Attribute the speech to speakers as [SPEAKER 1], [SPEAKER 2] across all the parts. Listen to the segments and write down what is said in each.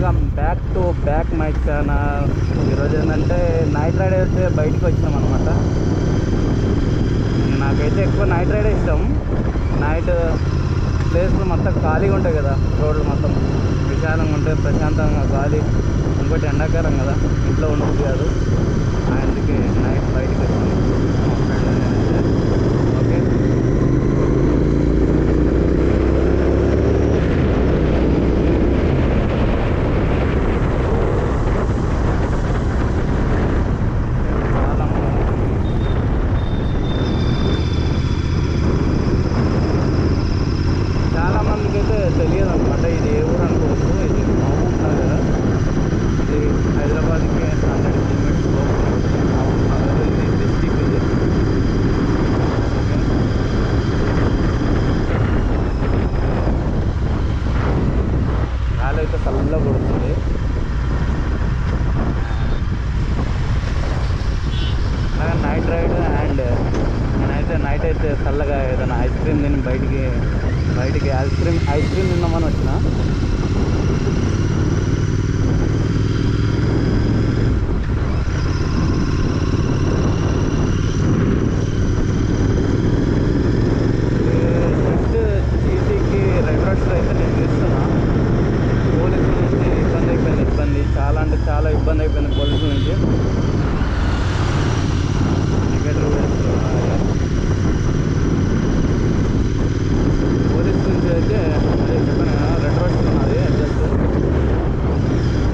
[SPEAKER 1] Welcome back to back my channel. ఈరోజు ఏంటంటే night ride అయితే బయటకు వచ్చినాం అనమాట. నాకైతే ఎక్కువ నైట్ రైడే ఇష్టం. నైట్ ప్లేస్లు మొత్తం ఖాళీగా ఉంటాయి కదా, రోడ్లు మొత్తం విశాలంగా ఉంటాయి, ప్రశాంతంగా గాలి. ఇంకోటి ఎండాకాలం కదా, ఇంట్లో ఉండదు కాదు, అందుకే నైట్ బయటకు వచ్చాం మా ఫ్రెండ్ నేనైతే. ఓకే, చాలామందికి అయితే తెలియదు అనమాట ఇది ఏ ఊరు అనుకోవచ్చు. ఇది మహబూబ్ నగర్. ఇది హైదరాబాద్కి 100 కిలోమీటర్స్ లోపల ఉంటుంది. మహబూబ్ నగర్ ఇది డిస్టిక్. ఇది ఓకే. గాలి అయితే చల్లగా కొడుతుంది. అలాగే నైట్ రైడ్ అండ్ నేనైతే నైట్ అయితే చల్లగా ఏదైనా ఐస్ క్రీమ్ తిని బయటికి ఐస్ క్రీమ్ తిందామని వచ్చిన. నెక్స్ట్ జీటీకి రెడ్ రోడ్స్లో అయితే నేను తీస్తున్నా. పోలీసుల నుంచి ఇబ్బంది చాలా అంటే చాలా ఇబ్బంది అయిపోయింది పోలీసుల నుంచి. నెగటివ్ పోలీస్ నుంచి అయితే అదే చెప్పాను కదా, రెడ్ రోడ్స్ ఉన్నది జస్ట్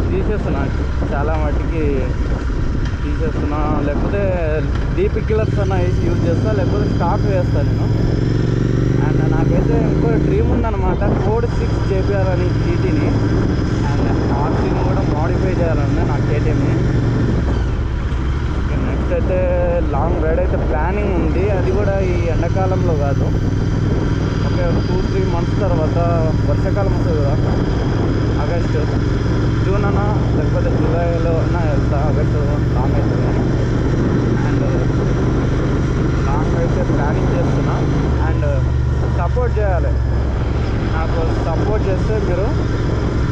[SPEAKER 1] తీసేస్తున్నా. చాలా మట్టికి తీసేస్తున్నా, లేకపోతే డీపీ కిల్లర్స్ అన్న యూజ్ చేస్తా, లేకపోతే స్టాక్ వేస్తాను నేను. అండ్ నాకైతే ఇంకో డ్రీమ్ ఉందన్నమాట, కోడ్ 6 చేపించాలని జీటీని. అండ్ ఆర్సీని కూడా మోడిఫై చేయాలని నా కేటీఎంని. నెక్స్ట్ అయితే లాంగ్ రైడ్ అయితే ప్లానింగ్ ఉంది, అది కూడా ఈ ఎండాకాలంలో కాదు. ఓకే, 2-3 మంత్స్ తర్వాత వర్షాకాలం వస్తుంది కదా, ఆగస్టు జూన్ అన్నా లేకపోతే జూలైలో అన్నా వెళ్తా. ఆగస్టు లాంగ్ అవుతుంది కానీ. అండ్ లాంగ్ అయితే ప్లానింగ్ చేస్తున్నా. అండ్ సపోర్ట్ చేయాలి, నాకు సపోర్ట్ చేస్తే మీరు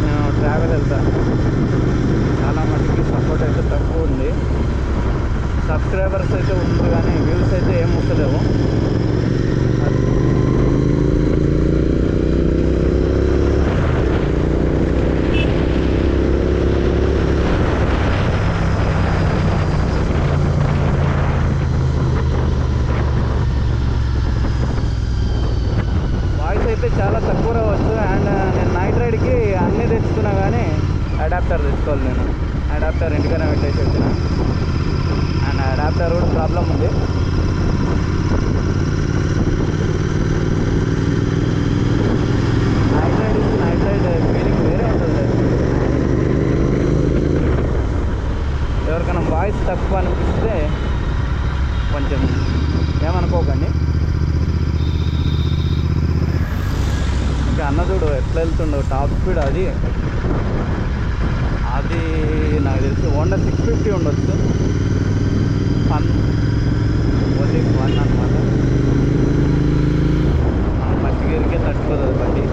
[SPEAKER 1] నేను ట్రావెల్ వెళ్తాను. చాలా మటుకి సపోర్ట్ అయితే తక్కువ ఉంది. సబ్స్క్రైబర్స్ అయితే ఉంది కానీ వ్యూస్ అయితే ఏం వస్తలేవు. వాయిస్ అయితే చాలా తక్కువ రావచ్చు. అండ్ నేను నైట్ రైడ్కి అన్నీ తెచ్చుకున్నా కానీ అడాప్టర్ తెచ్చుకోవాలి. నేను అడాప్టర్ ఇంటికనే పెట్టేసి వచ్చిన. అండ్ అడాప్టర్ కూడా ప్రాబ్లం ఉంది. నైట్ రైడ్ ఫీలింగ్ వేరే ఉంటుంది. ఎవరికైనా వాయిస్ తక్కువ అనిపిస్తే కొంచెం ఏమనుకోకండి. ఇంకా అన్నదూడు ఎట్లా వెళ్తుండవు టాప్ స్పీడ్. అది నాకు తెలిసి హోండా 650 ఉండొచ్చు. ఓన్లీ 1 అనమాట. ఫస్ట్ గేర్కే తట్టుకోదు బండి.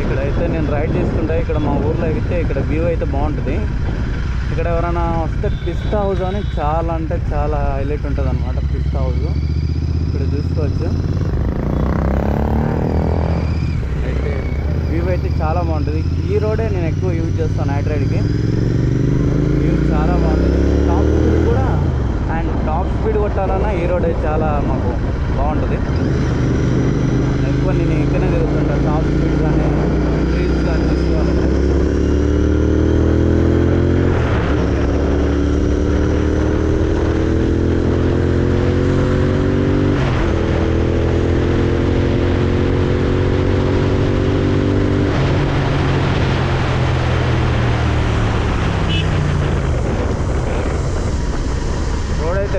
[SPEAKER 1] ఇక్కడైతే నేను రైడ్ చేసుకుంటా. ఇక్కడ మా ఊర్లో అయితే ఇక్కడ వ్యూ అయితే బాగుంటుంది. ఇక్కడ ఎవరైనా వస్తే పిస్తా హౌస్ అని చాలా అంటే చాలా హైలైట్ ఉంటుంది అనమాట. పిస్తా హౌస్ ఇక్కడ చూసుకోవచ్చు. అయితే వ్యూ అయితే చాలా బాగుంటుంది. ఈ రోడే నేను ఎక్కువ యూజ్ చేస్తాను నైట్ రైడ్కి. వ్యూ చాలా బాగుంటుంది. టాప్ స్పీడ్ కూడా, అండ్ టాప్ స్పీడ్ కొట్టాలన్నా ఈ రోడ్ చాలా మాకు బాగుంటుంది. ఎక్కువ నేను ఇక్కడనే తిరుగుతుంటాను. టాప్ స్పీడ్ కానీ ట్రీస్ కానీ తీసుకోవాలంటే.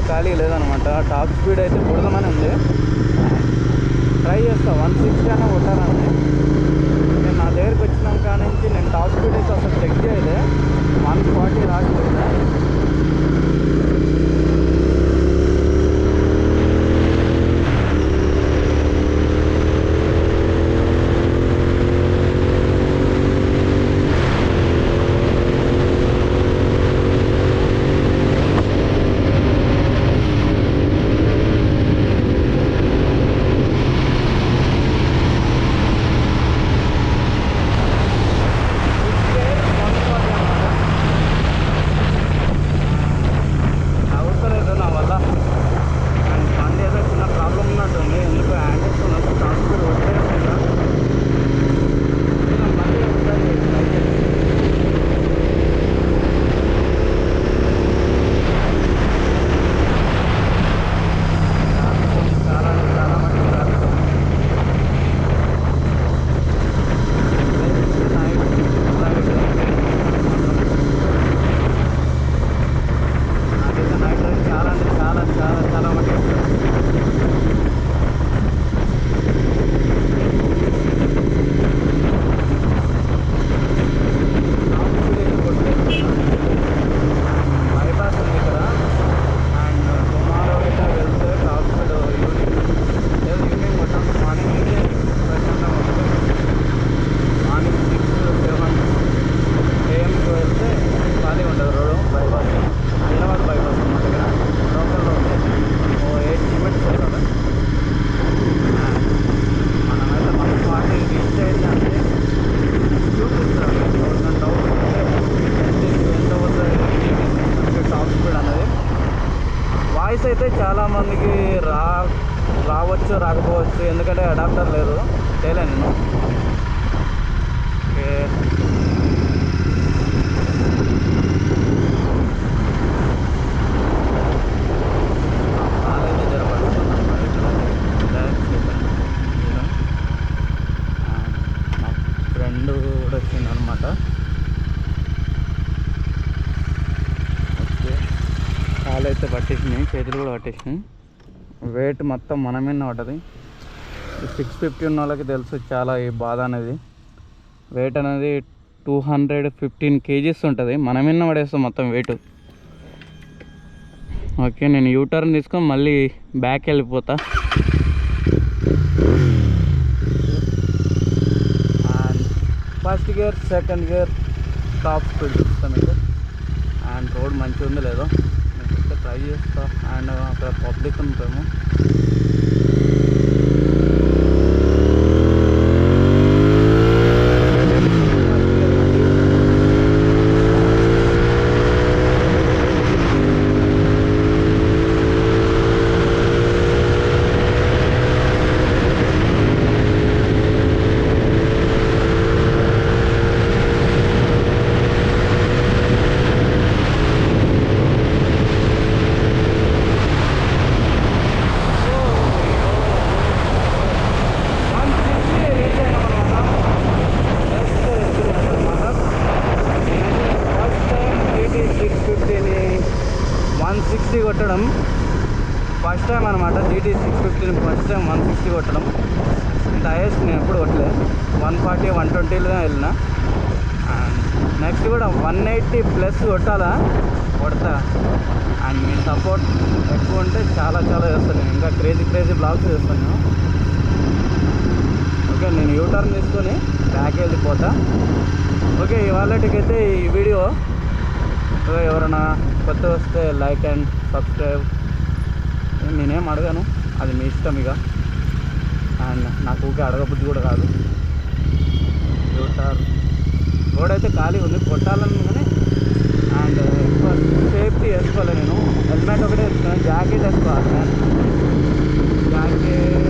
[SPEAKER 1] ఖాళీ లేదనమాట. టాప్ స్పీడ్ అయితే కొడదామని ఉంది. ట్రై చేస్తా 160 అయినా కొట్టాలని. నేను నా దగ్గరికి వచ్చినాక కాడ నుంచి నేను టాప్ స్పీడ్ అయితే అసలు చెక్ చేయలే. 140 రాకపోయిందా. వాయిస్ అయితే చాలామందికి రావచ్చు రాకపోవచ్చు, ఎందుకంటే అడాప్టర్ లేదు చేయలే నేను. ఓకే, కాలేజీ జరపడుతున్నాను రిలాక్స్ అయిపోయింది. మా ఫ్రెండ్ కూడా వచ్చింది అనమాట. ఓకే, కాలు అయితే పట్టేసినాయి, చేతులు కూడా పట్టేసినాయి. వెయిట్ మొత్తం మన మీద పడ్డది. 650 ఉన్న వాళ్ళకి తెలుసు చాలా ఈ బాధ అనేది. వెయిట్ అనేది 215 kgs ఉంటుంది, మన మీద పడేస్తాం మొత్తం వెయిట్. ఓకే, నేను యూటర్న్ తీసుకొని మళ్ళీ బ్యాక్ వెళ్ళిపోతా. And first gear, second gear, top speed చూస్తాం మీకు. అండ్ రోడ్ మంచిగా ఉంది లేదో నేను ట్రై చేస్తా. అండ్ అక్కడ పబ్లిక్ ఉంటాము. కొట్టడం ఫస్ట్ టైం అనమాట. GT 650 ఫస్ట్ టైం 160 కొట్టడం. ఇంత హైయెస్ట్ నేను ఎప్పుడు కొట్టలేదు. 140, 120లో వెళ్ళిన. అండ్ నెక్స్ట్ కూడా 180 ప్లస్ కొట్టాలా, కొడతా. అండ్ మీ సపోర్ట్ ఎక్కువ ఉంటే చాలా చాలా చేస్తాను నేను. ఇంకా క్రేజీ బ్లాగ్స్ చేస్తాను నేను. ఓకే, నేను యూటర్న్ తీసుకొని బ్యాక్ వెళ్ళిపోతా. ఓకే, ఇవాళకైతే ఈ వీడియో ఎవరైనా కొత్త వస్తే లైక్ అండ్ సబ్స్క్రైబ్. నేనేం అడగాను, అది మీ ఇష్టం ఇక. అండ్ నాకు ఊకే అడగబుద్ధి కూడా కాదు. యూటర్ రోడ్ అయితే ఖాళీ ఉంది, కొట్టాలని కానీ. అండ్ ఎక్కువ సేఫ్టీ వేసుకోవాలి. నేను హెల్మెట్ ఒకటే వేసుకున్నాను, జాకెట్ వేసుకోవాలి. జాకెట్